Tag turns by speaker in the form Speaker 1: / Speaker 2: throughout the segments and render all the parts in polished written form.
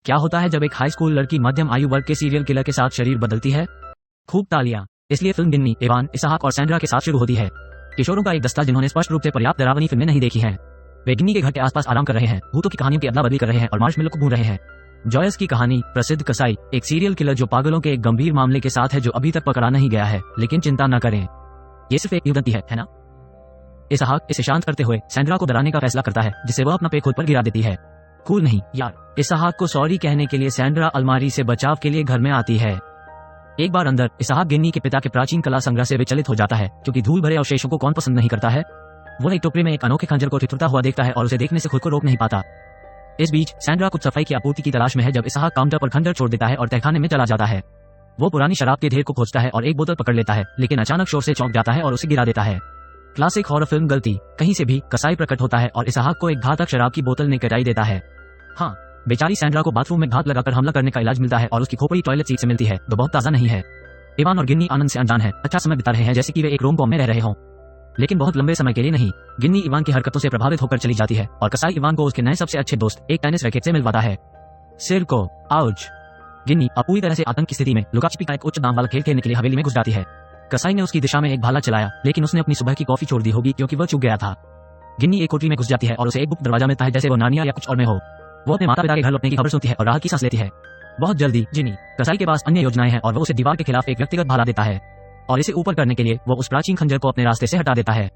Speaker 1: क्या होता है जब एक हाई स्कूल लड़की मध्यम आयु वर्ग के सीरियल किलर के साथ शरीर बदलती है? खूब तालियां। इसलिए फिल्म गिन्नी, इवान, इसहाक और सैंड्रा के साथ शुरू होती है। किशोरों का एक दस्ता जिन्होंने स्पष्ट रूप से पर्याप्त डरावनी फिल्में नहीं देखी हैं। वे गिन्नी के घर के आसपास आराम कर रहे हैं, भूतों की कहानियों की अदला बदली कर रहे हैं और मार्शमेलो को भून रहे हैं। जॉयस की कहानी प्रसिद्ध कसाई, एक सीरियल किलर जो पागलों के एक गंभीर मामले के साथ है जो अभी तक पकड़ा नहीं गया है, लेकिन चिंता न करें, ये सिर्फ एक युवती है ना? इसहाक इसे शांत करते हुए सैंड्रा को डराने का फैसला करता है, जिसे वह अपना पे खुद पर गिरा देती है। कूल नहीं यार। इसहाक को सॉरी कहने के लिए सैंड्रा अलमारी से बचाव के लिए घर में आती है। एक बार अंदर इसहाक गिन्नी के पिता के प्राचीन कला संग्रह से विचलित हो जाता है, क्योंकि धूल भरे अवशेषों को कौन पसंद नहीं करता है। वह एक टोकरी में एक अनोखे खंजर को ठिठुरता हुआ देखता है और उसे देखने से खुद को रोक नहीं पाता। इस बीच सैंड्रा कुछ सफाई की आपूर्ति की तलाश में है जब इसहाक काउंटर पर खंजर छोड़ देता है और तहखाने में चला जाता है। वो पुरानी शराब के ढेर को खोजता है और एक बोतल पकड़ लेता है, लेकिन अचानक शोर से चौंक जाता है और उसे गिरा देता है। क्लासिक हॉरर फिल्म गलती। कहीं से भी कसाई प्रकट होता है और इसहाक को एक घातक शराब की बोतल ने कटाई देता है। हाँ, बेचारी सैंड्रा को बाथरूम में घात लगाकर हमला करने का इलाज मिलता है और उसकी खोपड़ी टॉयलेट सीट से मिलती है, जो बहुत ताजा नहीं है। इवान और गिन्नी आनंद से अनजान है, अच्छा समय बिता रहे हैं जैसे कि वे एक रोम कॉम में रह रहे हों, लेकिन बहुत लंबे समय के लिए नहीं। गिन्नी इवान की हरकतों से प्रभावित होकर चली जाती है और कसाई इवान को उसके नए सबसे अच्छे दोस्त एक टेनिस रैकेट से मिलवाता है। सिर को आउच। गिन्नी अब पूरी तरह से आतंक की स्थिति में लुकाछिपी का एक उच्च दाम वाला खेल खेलने के लिए हवेली में घुस जाती है। कसाई ने उसकी दिशा में एक भाला चलाया, लेकिन उसने अपनी सुबह की कॉफी छोड़ दी होगी क्योंकि वह चूक गया था। गिन्नी एक कोठरी में घुस जाती है और उसे एक गुप्त दरवाजा मिलता है, जैसे वो नानिया या कुछ और में हो। वो अपने माता पिता के घर लौटने की खबर सुनती है और राहत की सांस लेती है। बहुत जल्दी गिन्नी कसाई के पास अन्य योजनाएं हैं और वो उसे दीवार के खिलाफ एक व्यक्तिगत भाला देता है, और इसे ऊपर करने के लिए वो उस प्राचीन खंजर को अपने रास्ते से हटा देता है।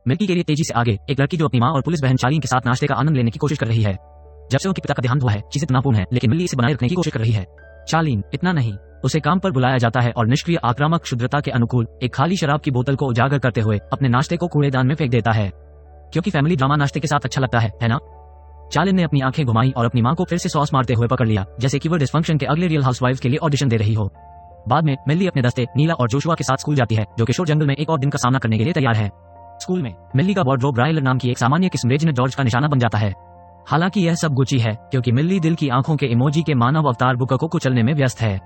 Speaker 1: मिल्की के लिए तेजी से आगे एक लड़की जो अपनी माँ और पुलिस बहन चार्लीन के साथ नाश्ते का आनंद लेने की कोशिश कर रही है। जब से उनके पिता का देहांत हुआ है, चीजें तनावपूर्ण है, लेकिन मिल्ली इसे बनाए रखने की कोशिश कर रही है। चार्लीन इतना नहीं, उसे काम पर बुलाया जाता है और निष्क्रिय आक्रामक शुद्धता के अनुकूल एक खाली शराब की बोतल को उजागर करते हुए अपने नाश्ते को कूड़ेदान में फेंक देता है, क्योंकि फैमिली ड्रामा नाश्ते के साथ अच्छा लगता है ना? चार्लिन ने अपनी आंखें घुमाई और अपनी मां को फिर से सॉस मारते हुए पकड़ लिया, जैसे कि वो डिस्फंक्शन के अगले रियल हाउसवाइफ्स के लिए ऑडिशन दे रही हो। बाद में मिल्ली अपने दस्ते नीला और जोशुआ के साथ स्कूल जाती है, जो किशोर जंगल में एक और दिन का सामना करने के लिए तैयार है। स्कूल में मिल्ली का वार्डरोब रायलर नाम की एक सामान्य किस्म रेजिना जॉर्ज का निशाना बन जाता है। हालांकि यह सब गुची है, क्योंकि मिल्ली दिल की आंखों के इमोजी के मानव अवतार बुक को कुचलने में व्यस्त है।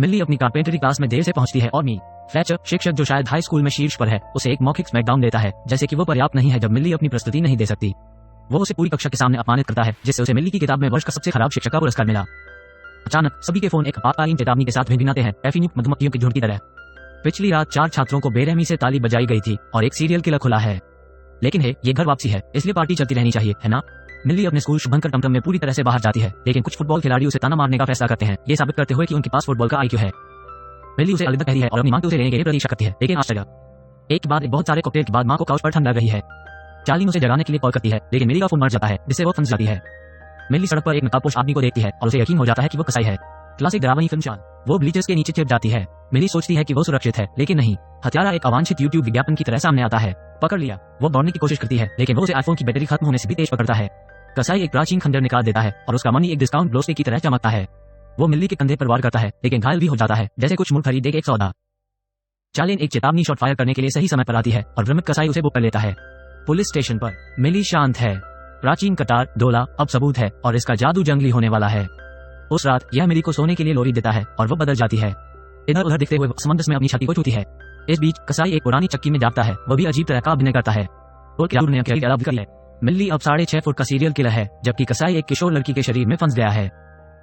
Speaker 1: मिल्ली अपनी कारपेंटरी क्लास में देर से पहुंचती है और मी फ्लेचर, शिक्षक जो शायद हाई स्कूल में शीर्ष पर है, उसे एक मौखिक स्मैकडाउन देता है, जैसे कि वो पर्याप्त नहीं है जब मिल्ली अपनी प्रस्तुति नहीं दे सकती। वो उसे पूरी कक्षा के सामने अपमानित करता है, जिससे उसे मिल्ली की किताब में वर्ष का सबसे खराब शिक्षक का पुरस्कार मिला। अचानक सभी के फोन एक आपातकालीन चेतावनी के साथ भिनभिनाते हैं, एफिन्यूक मधुमक्खियों की झुंड की तरह। पिछली रात 4 छात्रों को बेरहमी से ताली बजाई गई थी और एक सीरियल किलर खुला है। लेकिन ये घर वापसी है, इसलिए पार्टी चलती रहनी चाहिए, है ना? मिल्ली अपने स्कूल शुभंकर टमटम में पूरी तरह से बाहर जाती है, लेकिन कुछ फुटबॉल खिलाड़ी उसे ताना मारने का फैसला करते हैं, ये साबित करते हुए कि उनके पास फुटबॉल का आईक्यू है। मिल्ली उसे अलविदा कहती है और अपनी मां को उसे लेने के लिए प्रतीक्षा करती है, लेकिन आश्चर्य, एक के बाद एक बहुत सारे कॉकटेल के बाद मां को काउच पर ठंड लग रही है। चार्लिन उसे जगाने के लिए कॉल करती है, लेकिन मिल्ली का फोन मर जाता है, जिससे वो फंस जाती है। मिल्ली सड़क पर एक नकाबपोश आदमी को देखती है और उसे यकीन हो जाता है कि वो कसाई है। क्लासिक डरावनी फिल्म चाल। वो ब्लीचर्स के नीचे छिप जाती है। मिल्ली सोचती है कि वो सुरक्षित है, लेकिन नहीं, हत्यारा एक अवांछित यूट्यूब विज्ञापन की तरह सामने आता है। पकड़ लिया। वो दौड़ने की कोशिश करती है, लेकिन वो उसे आईफोन की बैटरी खत्म होने से भी तेज पकड़ता है। कसाई एक प्राचीन खंजर निकाल देता है और उसका मनी एक डिस्काउंट ग्लो स्टिक की तरह चमकता है। वो मिल्ली के कंधे पर वार करता है, लेकिन घायल भी हो जाता है, जैसे कुछ मुड़ खरीदे एक सौदा। चार्लिन एक चेतावनी शॉट फायर करने के लिए सही समय पर आती है और भ्रमित कसाई उसे बुक कर लेता है। पुलिस स्टेशन पर मिल्ली शांत है। प्राचीन कटार डोला अब सबूत है और इसका जादू जंगली होने वाला है। उस रात यह मिल्ली को सोने के लिए लोरी देता है और वो बदल जाती है। इधर उधर दिखते हुए समंदर में अपनी छाती को छूती है। इस बीच कसाई एक पुरानी चक्की में जागता है, वो भी अजीब तरह का अभिनय करता है। और क्या मिल्ली अब 6.5 फुट का सीरियल किलर है, जबकि कसाई एक किशोर लड़की के शरीर में फंस गया है।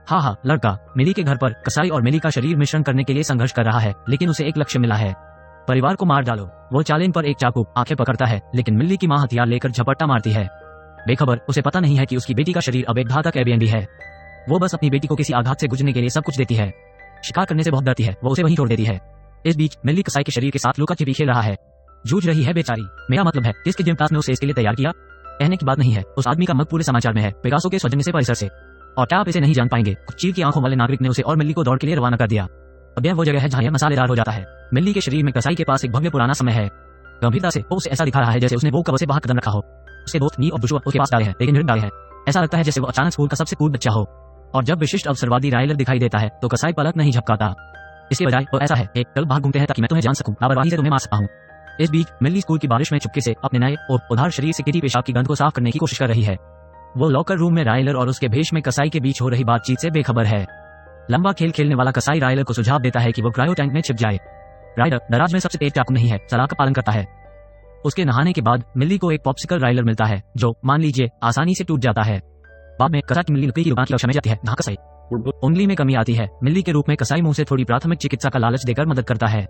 Speaker 1: हाँ, लड़का मिल्ली के घर पर कसाई और मिल्ली का शरीर मिश्रण करने के लिए संघर्ष कर रहा है, लेकिन उसे एक लक्ष्य मिला है, परिवार को मार डालो। वो चार्लिन पर एक चाकू आंखें पकड़ता है, लेकिन मिल्ली की मां हथियार लेकर झपट्टा मारती है। बेखबर, उसे पता नहीं है कि उसकी बेटी का शरीर अब एक घातक एयरबीएनबी है। वो बस अपनी बेटी को किसी आघात से गुजरने के लिए सब कुछ देती है। शिकार करने से बहुत डरती है, वो उसे वहीं छोड़ देती है। इस बीच मिल्ली कसाई के शरीर के साथ लुका छिपी खेल रहा है, जूझ रही है बेचारी। मेरा मतलब है, किसके जिम क्लास ने उसे इसके लिए तैयार किया? कहने की बात नहीं है, उस आदमी का मग पूरे समाचार में है, पिकासो के सौजन्य से परिसर से। और क्या आप इसे नहीं जान पाएंगे? कुछ चीर की आंखों वाले नागरिक ने उसे और मिल्ली को दौड़ के लिए रवाना कर दिया। अब यह वो जगह है जहां यह मसालेदार हो जाता है। मिल्ली के शरीर में कसाई के पास एक भव्य पुराना समय है। गंभीरता से वो उसे ऐसा दिखा रहा है जैसे उसने वो कब्र से बाहर कदम रखा हो। उसके दोस्त नी और जोशुआ उसके पास डाले हैं, लेकिन डाले हैं। ऐसा लगता है जैसे वो अचानक स्कूल का सबसे कूल बच्चा हो। और जब विशिष्ट अवसरवादी रायलर दिखाई देता है तो कसाई पलक नहीं झपकाता। इसके बजाय वो ऐसा है, एक कल भाग घूमते हैं ताकि मैं तुम्हें जान सकूं, लापरवाही से तुम्हें मार सकता हूं। इस बीच मिल्ली स्कूल की बारिश में चुपके से अपने नए और उधार शरीर से किटी पेशाब की गंध को साफ करने की कोशिश कर रही है। वो लॉकर रूम में रायलर और उसके भेष में कसाई के बीच हो रही बातचीत से बेखबर है। लंबा खेल खेलने वाला कसाई रायलर को सुझाव देता है कि वो क्रायो टैंक में छिप जाए। रायलर दराज में सबसे तेज चाकू नहीं है, सलाह का पालन करता है। उसके नहाने के बाद मिल्ली को एक पॉप्सिकल रायलर मिलता है, जो मान लीजिए आसानी से टूट जाता है। बाद में कसाई की मिल्ली लकड़ी की दुकान की कक्षा में जाती है जहाँ कसाई उंगली में कमी आती है। मिल्ली के रूप में कसाई मुंह से थोड़ी प्राथमिक चिकित्सा का लालच देकर मदद करता है।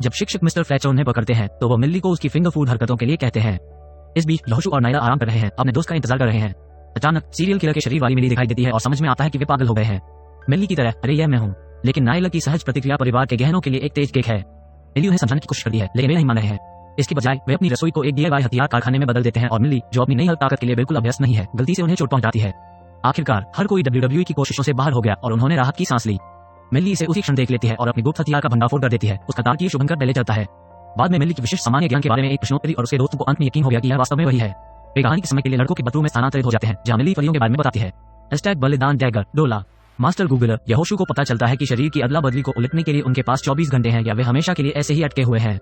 Speaker 1: जब शिक्षक मिस्टर फ्लेचर उन्हें पकड़ते हैं तो वो मिल्ली को उसकी फिंगर फूड हरकतों के लिए कहते हैं। इस बीच यहोशू और नायला आराम कर रहे हैं, अपने दोस्त का इंतजार कर रहे हैं। अचानक सीरियल किलर के शरीर वाली मिल्ली दिखाई देती है और समझ में आता है कि वे पागल हो गए हैं। मिल्ली की तरह अरे यह मैं हूँ, लेकिन नायला की सहज प्रतिक्रिया परिवार के गहनों के लिए एक तेज केक है। मिल्ली उन्हें समझाने की कोशिश करती है लेकिन वे नहीं मान रहे हैं। इसके बजाय वे अपनी रसोई को एक DIY हथियार कारखाने में बदल देते हैं और मिल्ली, जो अपनी नई हल्क ताकत के लिए बिल्कुल अभ्यस्त नहीं है, गलती से उन्हें चोट पहुंचाती है। आखिरकार हर कोई WWE की कोशिशों से बाहर हो गया और उन्होंने राहत की सांस ली। मिल्ली इसे उसी क्षण देख लेती है और अपनी गुप्त हथियार का भंडाफोड़ कर देती है। उसका तार्किक शुभंकर पहले चलता है। बाद में मिल्ली की विशिष्ट सामान्य ज्ञान के बारे में एक प्रश्नोत्तरी और उसके दोस्तों को अंत में यकीन हो गया कि यह वास्तव में वही है। वे कहानी के समय के लिए लड़कों के बदलू में स्थानांतरित हो जाते हैं जहाँ मिल्ली परियों के बारे में बताती है। #बलिदान डैगर डोला मास्टर गूगलर यहोशू को पता चलता है कि शरीर की अदला बदली को उलटने के लिए उनके पास 24 घंटे हैं या वे हमेशा के लिए ऐसे ही अटके हुए हैं।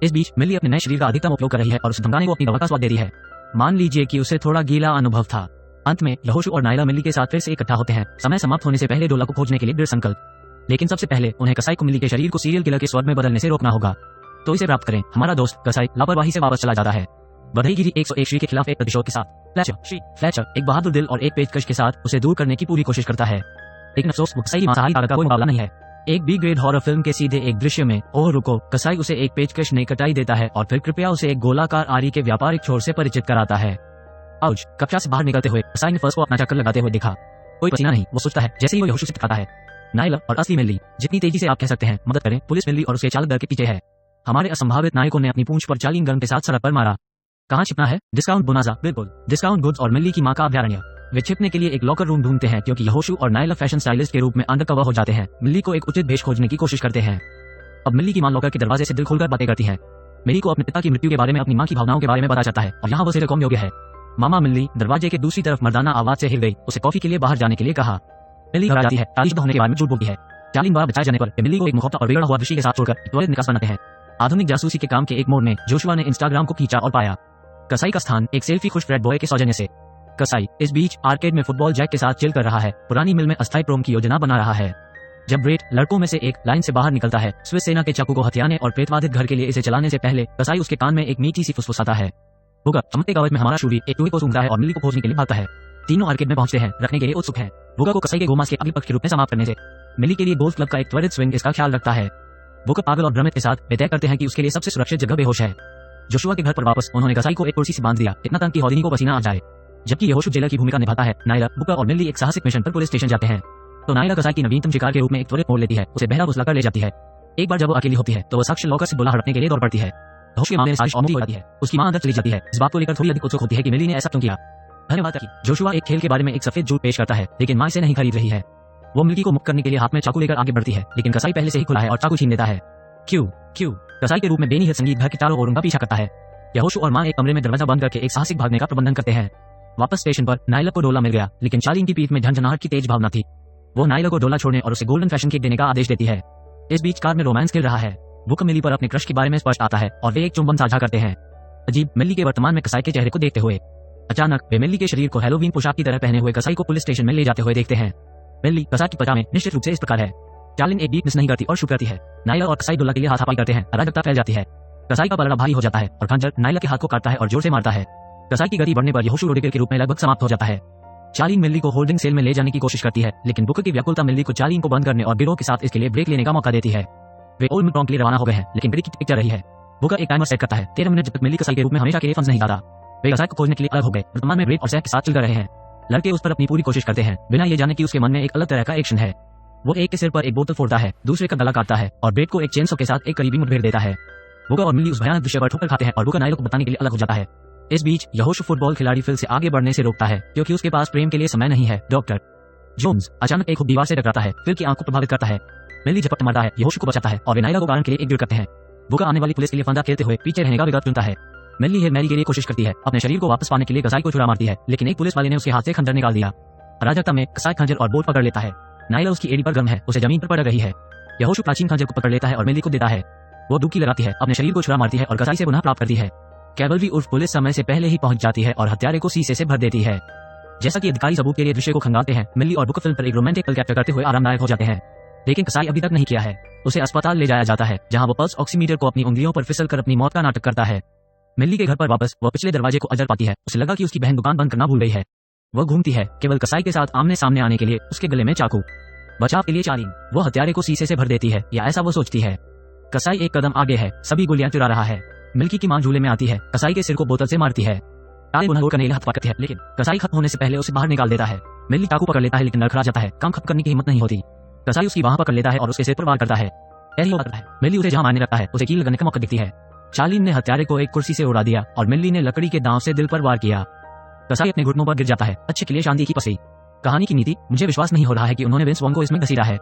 Speaker 1: इस बीच मिल्ली अपने नए शरीर का अधिकतम उपयोग कर रही है और उसे धमकाने को अपनी दवा का स्वाद दे रही है। मान लीजिए कि उसे थोड़ा गीला अनुभव था। अंत में यहोशू और नायला मिल्ली के साथ फिर से इकट्ठा होते हैं, समय समाप्त होने से पहले डोला को खोजने के लिए दृढ़ संकल्प। लेकिन सबसे पहले उन्हें कसाई को मिल्ली के शरीर को सीरियल किलर के स्वर्ग में बदलने से रोकना होगा। तो इसे प्राप्त करें। हमारा दोस्त कसाई लापरवाही से वापस चला जाता है, बधाईगिरी 101 श्री के खिलाफ एक प्रतिशोध के साथ। फ्लेचर एक बहादुर दिल और एक पेशकश के साथ उसे दूर करने की पूरी कोशिश करता है। लेकिन अफसोस कसाई की मांसाहारी ताकत का कोई मुकाबला नहीं है। एक बी ग्रेड हॉरर फिल्म के सीधे एक दृश्य में ओह रुको, कसाई उसे एक पेचकश ने कटाई देता है और फिर कृपया उसे एक गोलाकार आरी के व्यापारिक छोर से परिचित कराता है। आउच। कक्षा से बाहर निकलते हुए कसाई ने फर्स्ट को अपना चक्कर लगाते हुए देखा। कोई पसीना नहीं, वो सोचता है जैसे ही वो यहोशू से टकराता है। नायला और असली मिल्ली, जितनी तेजी से आप कह सकते हैं मदद करें, पुलिस मिल्ली और उसके चालक दल के पीछे है। हमारे असंभावित नायकों ने अपनी पूंछ पर चालीन गन के साथ सड़क पर मारा। कहाँ छिपना है? डिस्काउंट बोनाजा, बिल्कुल डिस्काउंट गुड्स और मिल्ली की मां का अभयारण्य। वे छिपने के लिए एक लॉकर रूम ढूंढते हैं क्योंकि यहोशू और नायला फैशन स्टाइलिस्ट के रूप में अंडरकवर हो जाते हैं। मिल्ली को एक उचित भेष खोजने की कोशिश करते हैं। अब मिल्ली की मां लॉकर के दरवाजे से दिल खोलकर बातें करती है। मिल्ली को अपने पिता की मृत्यु के बारे में, अपनी मां की भावनाओं के बारे में पता चलता है और यहाँ वो सिलिकॉन योग्य है। मामा मिल्ली दरवाजे के दूसरी तरफ मर्दाना आवाज से हिल गई, उसे कॉफी के लिए बाहर जाने के लिए कहा। मिल्ली घबरा जाती है, ताली शुद्ध होने के बारे में झूठ बोलती है। 40 बार बचाए जाने पर मिल्ली को एक मुखौटा और बिगड़ा हुआ ऋषि के साथ छोड़कर त्वरित निकास बनाते हैं। आधुनिक जासूसी के काम के एक मोड़ में जोशुआ ने इंस्टाग्राम को खींचा और पाया कसाई का स्थान एक सेल्फी खुश फ्रेड बॉय के सौजन्य से। कसाई इस बीच आर्केड में फुटबॉल जैक के साथ चिल कर रहा है, पुरानी मिल में अस्थायी प्रोम की योजना बना रहा है। जब ब्रेट लड़कों में से एक लाइन से बाहर निकलता है, स्विस सेना के चाकू को हथियाने और प्रेतवादित घर के लिए इसे चलाने से पहले कसाई उसके कान में एक मीठी सी फुसफुसाता है। बुका चमकते कवच में हमारा शूरवीर एक टूहे को सूंघता है और मिल्ली को खोजने के लिए भागता है। तीनों आर्केड में पहुंचते हैं, रखने के लिए उत्सुक हैं। बुका को कसाई के गोमांस के अगले पक्ष के रूप में समाप्त करने से मिल्ली के लिए गोल्फ क्लब का एक त्वरित स्विंग इसका ख्याल रखता है। बुका पागल और भ्रमित के साथ वे तय करते हैं कि उसके लिए सबसे सुरक्षित जगह बेहोश है। जोशुआ के घर पर वापस उन्होंने कसाई को एक कुर्सी से बांध दिया, इतना तक कि हौदनी को पसीना आ जाए। जबकि यहोशू जेलर की भूमिका निभाता है, नायला, बुका और मिल्ली एक साहसिक मिशन पर पुलिस स्टेशन जाते हैं। तो नायला कसाई की नवीनतम शिकार के रूप में एक त्वरित मोड़ लेती है, उसे बहरा फुसलाकर ले जाती है। एक बार जब वो अकेली होती है तो वह साक्ष्य लॉकर से बोला हड़पने के लिए दौड़ पड़ती है। यहोशू के मामले में साजिश और हो जाती है। उसकी मां अंदर चली जाती है, इस बात को लेकर थोड़ी अधिक उत्सुक होती है कि मिल्ली ने ऐसा क्यों किया। धन्यवाद। जोशुआ एक खेल के बारे में एक सफेद जूट पेश करता है, लेकिन मां इसे नहीं खरीद रही है। वो मिल्ली को मुक्त करने के लिए हाथ में चाकू लेकर आगे बढ़ती है, लेकिन कसाई पहले से ही खुला है और चाकू छीन लेता है। क्यों कसाई के रूप में बेनी हिल संगीत घर के चारों ओर उनका पीछा करता है। यहोशू और मां एक कमरे में दरवाजा बंद करके एक साहसिक भागने का प्रबंधन करते हैं। वापस स्टेशन पर नायला को डोला मिल गया, लेकिन चार्लिन की पीठ में झंझनाहट की तेज भावना थी। वो नायला को डोला छोड़ने और उसे गोल्डन फैशन केक देने का आदेश देती है। इस बीच कार में रोमांस खेल रहा है। बुक मिल्ली पर अपने क्रश के बारे में स्पष्ट आता है और वे एक चुंबन साझा करते हैं। अजीब, मिल्ली के वर्तमान में कसाई के चेहरे को देखते हुए अचानक वे मिल्ली के शरीर को हैलोवीन पोशाक की तरह पहने हुए कसाई को पुलिस स्टेशन में ले जाते हुए देखते हैं। मिल्ली कसाई की त्वचा में निश्चित रूप से इस प्रकार है। चार्लिन एक बीट मिस नहीं करती और शुभ करती है। नायला और कसाई डोला के लिए हाथापाई करते हैं, अराजकता फैल जाती है। कसाई का पलड़ा भारी हो जाता है और खंजर नायला के हाथ को काटता है और जोर से मारता है। कसाई की गति बढ़ने पर यहोशू रोडिगर के रूप में लगभग समाप्त हो जाता है। चार्लिन मिल्ली को होल्डिंग सेल में ले जाने की कोशिश करती है, लेकिन बुकर की व्याकुलता मिल्ली को चार्लिन को बंद करने और गिरोह के साथ इसके लिए ब्रेक लेने का मौका देती है। वे ओल्ड मिडटाउन के लिए रवाना हो गए हैं, लेकिन ब्रेक की टिकट चल रही है। बुकर एक टाइमर सेट करता है, 13 मिनट, जब तक मिल्ली कसाई के रूप में हमेशा के लिए फंस नहीं जाता। वे कसाई को खोजने के लिए अलग हो गए। वर्तमान में ब्रेक और सैक के साथ चल रहे हैं। लड़के उस पर अपनी पूरी कोशिश करते हैं, बिना ये जाने कि उसके मन में एक अलग तरह का एक्शन है। वो एक के सिर पर एक बोतल फोड़ता है, दूसरे का गला काटता है और ब्रेक को एक चेनसो के साथ एक करीबी मुठभेड़ देता है। बुकर और मिल्ली उस भयानक दृश्य पर ठोकर खाते हैं और बुकर नायला को बताने के लिए अलग हो जाता है। इस बीच यहोशू फुटबॉल खिलाड़ी फिल से आगे बढ़ने से रोकता है क्योंकि उसके पास प्रेम के लिए समय नहीं है। डॉक्टर जोन्स अचानक एक खूब दीवार से टकराता है, फिल की आंख को प्रभावित करता है। मिल्ली झपट मारता है, यहोशू को बचाता है और वे नायला को कारण के लिए एक गिर करते हैं। बुकर आने वाली पुलिस के लिए फंदा खेलते हुए पीछे रहने का विकल्प चुनता है। मिल्ली हेल मैरी के लिए कोशिश करती है, अपने शरीर को वापस पाने के लिए कसाई को छुरा मारती है, लेकिन एक पुलिस वाले ने उसके हाथ से खंजर निकाल दिया। अराजकता में कसाई खंजर और बोर्ड पकड़ लेता है। नायला उसकी एड़ी पर गर्म है, उसे जमीन पर पड़ रही है। यहोशू प्राचीन खंजर को पकड़ लेता है और मिल्ली को देता है। वो डुबकी लगाती है, अपने शरीर को छुरा मारती है और कसाई से पुनः प्राप्त करती है। कैवलरी उर्फ पुलिस समय से पहले ही पहुंच जाती है और हत्यारे को शीशे से भर देती है। जैसा कि अधिकारी सबूत के लिए दृश्य को खंगालते हैं, मिल्ली और बुकर फिल्म पर एक रोमांटिक पल कैप्चर करते हुए आरामदायक हो जाते हैं। लेकिन कसाई अभी तक नहीं किया है। उसे अस्पताल ले जाया जाता है, जहां वो पल्स ऑक्सीमीटर को अपनी उंगलियों पर फिसल कर अपनी मौत का नाटक करता है। मिल्ली के घर पर वापस वह पिछले दरवाजे को अजर पाती है। उसे लगा कि उसकी बहन दुकान बंद करना भूल गई है। वह घूमती है केवल कसाई के साथ आमने सामने आने के लिए, उसके गले में चाकू। बचाव के लिए चार्लिन वो हत्यारे को शीशे से भर देती है, या ऐसा वो सोचती है। कसाई एक कदम आगे है, सभी गोलियां चुरा रहा है। मिल्की की मां झूले में आती है, कसाई के सिर को बोतल से मारती है। चार्लिन उन्हें करने के लिए हाथ पकड़ती है, लेकिन कसाई खत्म होने से पहले उसे बाहर निकाल देता है। मिल्की चाकू पकड़ लेता है, लेकिन लड़खड़ा जाता है, काम खत्म करने की हिम्मत नहीं होती। कसाई उसकी बाह पकड़ लेता है और उसके सिर पर वार करता है। ऐसी बात है, मिल्ली उसे जहां मारने लगता है, उसे कील लगाने का मौका देती है। चार्लिन ने हत्यारे को एक कुर्सी से उड़ा दिया और मिल्ली ने लकड़ी के दांव से दिल पर वार किया। कसाई अपने घुटनों पर गिर जाता है। अच्छे के लिए शांति की पसी। कहानी की नीति, मुझे विश्वास नहीं हो रहा है कि उन्होंने विंस वॉन्ग को इसमें घसीटा है।